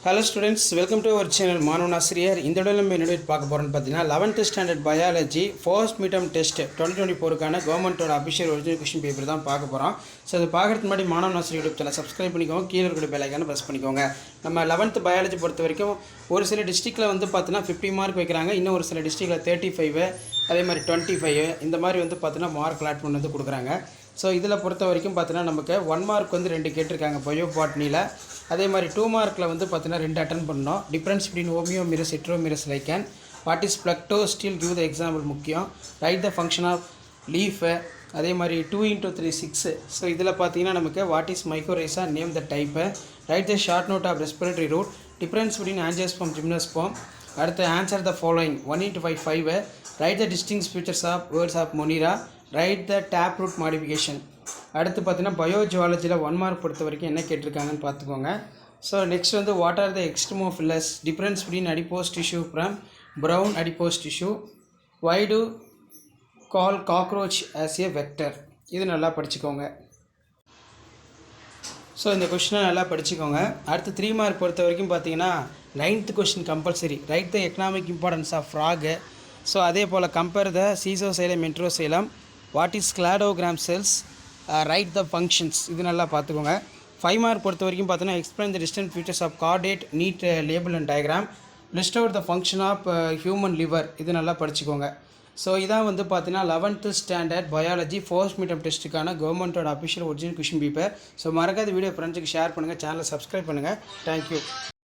Hello students, welcome to our channel மாணவன் ஆசிரியர். இந்த வீடியோல நம்ம என்ன பார்க்க போறோம்னு பார்த்தீங்கன்னா 11th standard biology first midterm test 2024க்கான கவர்மெண்டோட அபிஷியல் ஒரிஜினல் क्वेश्चन பேப்பர் தான் பார்க்க போறோம். ஸோ அது பார்க்கறதுக்கு முன்னாடி மாணவன் ஆசிரியர் யூடியூப் சேனலை சப்ஸ்கிரைப் பண்ணிக்கோங்க, கீழ இருக்கிற பெல் ஐகானை பிரஸ் பண்ணிக்கோங்க. நம்ம 11th பயாலஜி பொறுத்த வரைக்கும் ஒரு சில டிஸ்ட்ரிக்ட்ல வந்து பார்த்தீங்கன்னா 50 மார்க் வைக்கறாங்க, இன்னும் ஒரு சில டிஸ்ட்ரிக்ட்ல 35 அதே மாதிரி 25 இந்த மாதிரி வந்து பார்த்தீங்கன்னா மார்க் அலாட்மெண்ட் வந்து கொடுக்குறாங்க. ஸோ இதில் பொறுத்த வரைக்கும் பார்த்தீங்கன்னா நமக்கு 1 மார்க் வந்து 2 கேட்டிருக்காங்க பயோ பாட்னியில். அதே மாதிரி 2 மார்க்கில் வந்து பார்த்தீங்கன்னா 2 அட்டன் பண்ணணும். Difference between homoiomerous heteromerous lichen, what is plectostele give the example முக்கியம், write the function of leaf, அதே மாதிரி 2 × 3 6. ஸோ இதில் பார்த்தீங்கன்னா நமக்கு what is mycorrhiza, name the type, write the short note of respiratory root, difference between angiosperm gymnosperm. அடுத்து answer the following 1 × 5 5, write the distinguishing features of words of Monera, write the tap root modification. அடுத்து பார்த்தீங்கன்னா பயோஜுவாலஜியில் 1 mark பொறுத்த வரைக்கும் என்ன கேட்டிருக்காங்கன்னு பார்த்துக்கோங்க. So next வந்து what are the extremophiles, difference between adipose tissue from brown adipose tissue, why to call cockroach as a vector. இது நல்லா படிச்சுக்கோங்க. ஸோ இந்த கொஷினை நல்லா படிச்சுக்கோங்க. அடுத்து 3 மார்க் பொறுத்த வரைக்கும் பார்த்தீங்கன்னா 9th question compulsory, write the economic importance of frog. So அதே போல் கம்பேர் த சீசோசைலம் மென்ட்ரோசைலம், what is cladogram cells, write the functions. இது நல்லா பார்த்துக்கோங்க. 5 மார்க் பொறுத்த வரைக்கும் பார்த்தீங்கன்னா explain the distant features of chordate neat label and diagram, list out the function of human liver. இது நல்லா படிச்சுக்கோங்க. ஸோ இதான் வந்து பார்த்தீங்கன்னா 11th standard biology first midterm டெஸ்ட்டுக்கான கவர்மெண்ட்டோட official original question paper. So மறக்காத வீடியோ ஃப்ரெண்ட்ஸுக்கு ஷேர் பண்ணுங்கள், சேனலை சப்ஸ்கிரைப் பண்ணுங்கள். தேங்க்யூ.